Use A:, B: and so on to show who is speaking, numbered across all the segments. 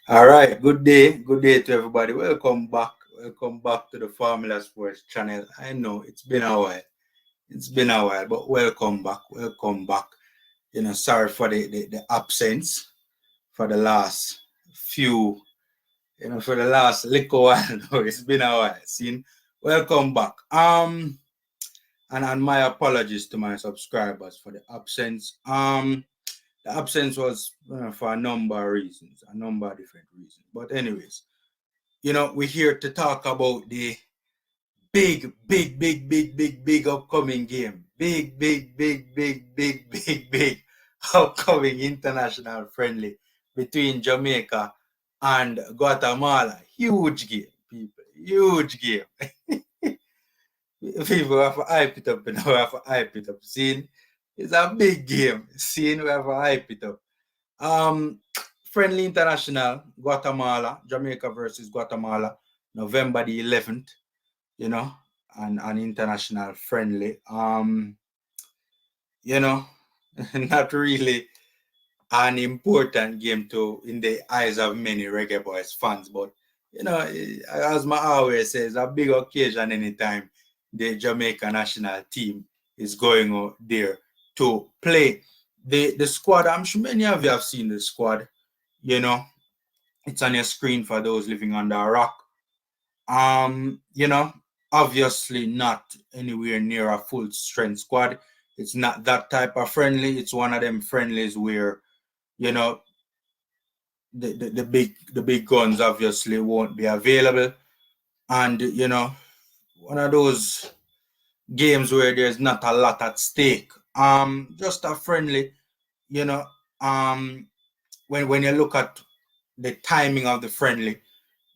A: All right, good day to everybody. Welcome back to the Formula Sports channel. I know it's been a while, but welcome back. Sorry for the absence for the last few, for the last little while. No, it's been a while. Seen, welcome back. And my apologies to my subscribers for the absence. The absence was for a number of reasons, a number of different reasons. But anyways. We're here to talk about the big upcoming game. Big upcoming international friendly between Jamaica and Guatemala. Huge game, people. Huge game. People have to hype it up, we have to hype it up. Seeing it's a big game. Seeing we have to hype it up. Friendly international, Guatemala, Jamaica versus Guatemala, November the 11th, and an international friendly. Not really an important game in the eyes of many Reggae Boyz fans, but as my always says, a big occasion anytime the Jamaica national team is going out there to play. The squad, I'm sure many of you have seen the squad. It's on your screen for those living under a rock. Obviously not anywhere near a full strength squad. It's not that type of friendly. It's one of them friendlies where, the big guns obviously won't be available. And, one of those games where there's not a lot at stake. Just a friendly, when you look at the timing of the friendly,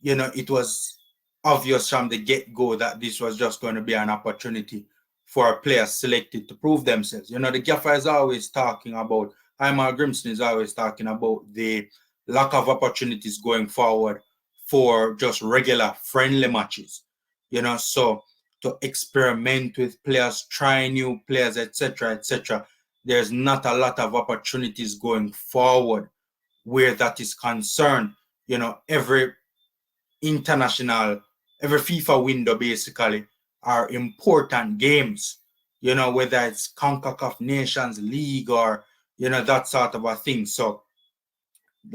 A: it was obvious from the get-go that this was just going to be an opportunity for players selected to prove themselves. The gaffer is always talking about, Imar Grimson is always talking about the lack of opportunities going forward for just regular friendly matches. So to experiment with players, try new players, etc. There's not a lot of opportunities going forward where that is concerned. Every FIFA window basically are important games, whether it's Concacaf Nations League or, that sort of a thing. So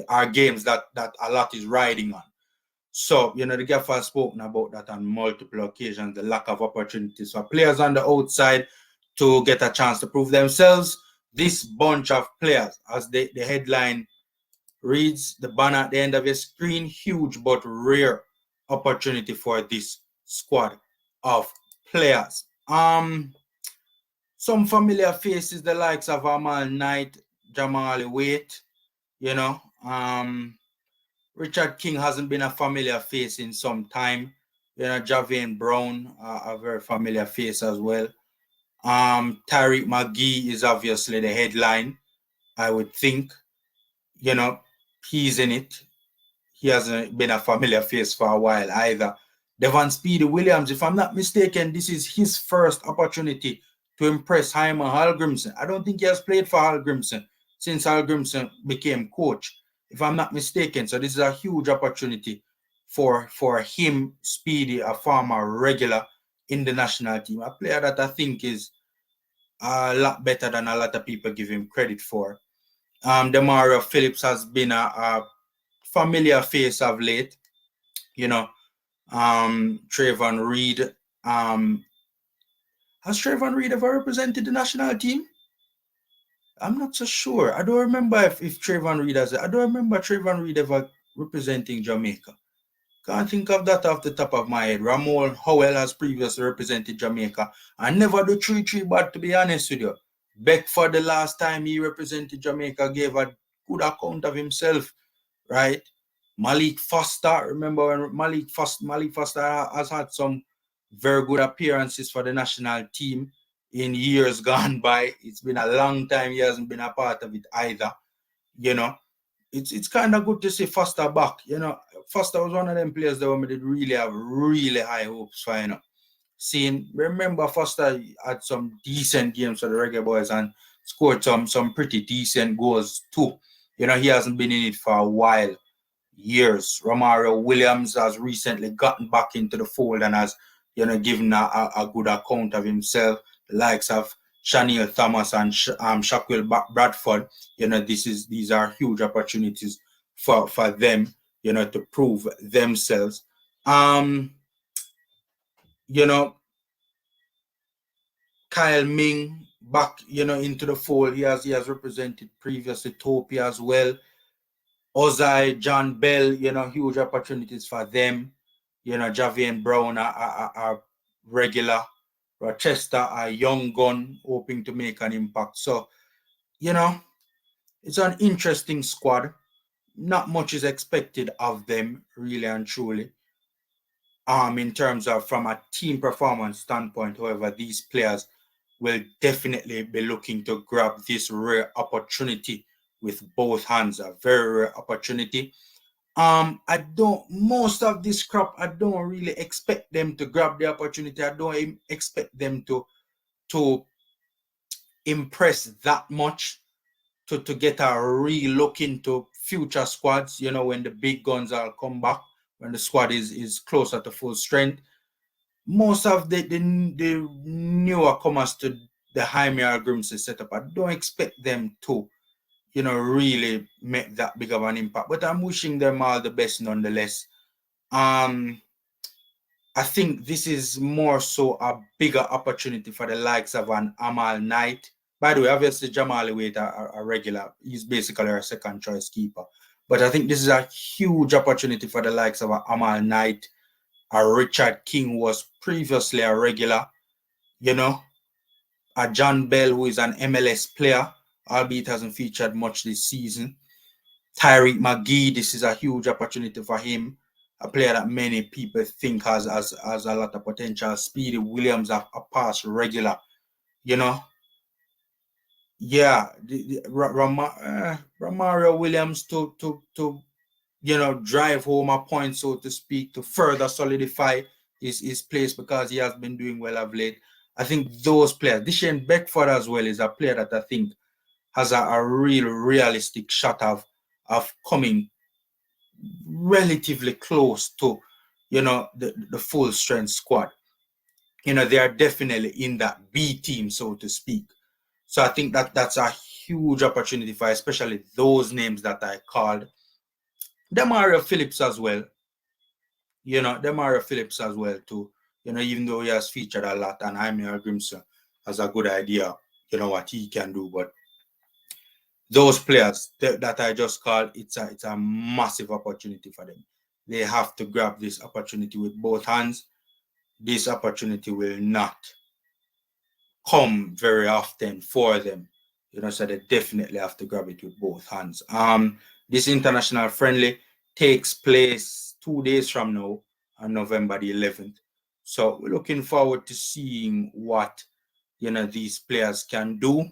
A: are games that a lot is riding on. So, the gaffer has spoken about that on multiple occasions, the lack of opportunities for players on the outside to get a chance to prove themselves. This bunch of players, as the headline reads, the banner at the end of your screen, huge but rare opportunity for this squad of players. Some familiar faces, the likes of Amal Knight, Jamal Waite, Richard King hasn't been a familiar face in some time. Javane Brown, a very familiar face as well. Tariq McGee is obviously the headline, I would think. He's in it. He hasn't been a familiar face for a while either. Devon Speedy Williams, if I'm not mistaken, this is his first opportunity to impress Hyman Hallgrimson. I don't think he has played for Hallgrimson since Hallgrimson became coach, if I'm not mistaken. So this is a huge opportunity for him, Speedy, a former regular in the national team, a player that I think is a lot better than a lot of people give him credit for. Demario Phillips has been a familiar face of late. Trayvon Reed. Has Trayvon Reed ever represented the national team? I'm not so sure. I don't remember if Trayvon Reed has. I don't remember Trayvon Reed ever representing Jamaica. Can't think of that off the top of my head. Ramon Howell has previously represented Jamaica. I never do 3-3, but to be honest with you, Beckford, the last time he represented Jamaica, gave a good account of himself, right? Malik Foster, remember when Malik Foster has had some very good appearances for the national team in years gone by. It's been a long time he hasn't been a part of it either. It's kind of good to see Foster back. Foster was one of them players that we did really have really high hopes for. Remember Foster had some decent games for the Reggae Boyz and scored some pretty decent goals too. He hasn't been in it for a while. years. Romario Williams has recently gotten back into the fold and has, given a good account of himself. The likes of Shaniel Thomas and Shaquille Bradford, these are huge opportunities for them, to prove themselves. You know, Kyle Ming back, into the fold. He has represented previous Ethiopia as well. Ozai, John Bell, huge opportunities for them. Javian Brown are regular. Rochester, a young gun, hoping to make an impact. So, it's an interesting squad. Not much is expected of them, really and truly. In terms of from a team performance standpoint, however, these players will definitely be looking to grab this rare opportunity with both hands. A very rare opportunity. Most of this crop, I don't really expect them to grab the opportunity. I don't expect them to impress that much to get a real look into future squads, when the big guns all come back, when the squad is closer to full strength. Most of the newer comers to the Jaime Grimsey setup, I don't expect them to, really make that big of an impact. But I'm wishing them all the best nonetheless. I think this is more so a bigger opportunity for the likes of an Amal Knight. By the way, obviously Jamal Wade a regular. He's basically our second choice keeper. But I think this is a huge opportunity for the likes of Amal Knight. Richard King was previously a regular, a John Bell, who is an MLS player, albeit hasn't featured much this season. Tyreek McGee, this is a huge opportunity for him, a player that many people think has a lot of potential. Speedy Williams, a pass regular, Yeah, Romario Williams to drive home a point, so to speak, to further solidify his place because he has been doing well of late. I think those players, Deshane Beckford as well, is a player that I think has a real realistic shot of coming relatively close to, the full strength squad. They are definitely in that B team, so to speak. So I think that's a huge opportunity for especially those names that I called. Demario Phillips as well. Demario Phillips as well too. Even though he has featured a lot and Jaime Grimson has a good idea, what he can do. But those players that I just called, it's a massive opportunity for them. They have to grab this opportunity with both hands. This opportunity will not come very often for them. So they definitely have to grab it with both hands. This international friendly takes place 2 days from now on November the 11th. So we're looking forward to seeing what these players can do.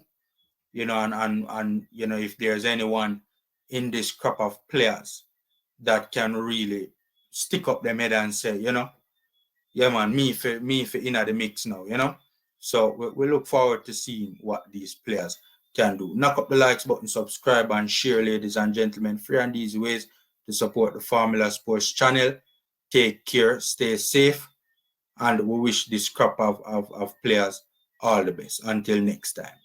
A: And if there's anyone in this crop of players that can really stick up their head and say, yeah man, me for in the mix now, So we look forward to seeing what these players can do. Knock up the likes button, subscribe and share, ladies and gentlemen. Free and easy ways to support the Formula Sports channel. Take care, stay safe, and we wish this crop of players all the best. Until next time.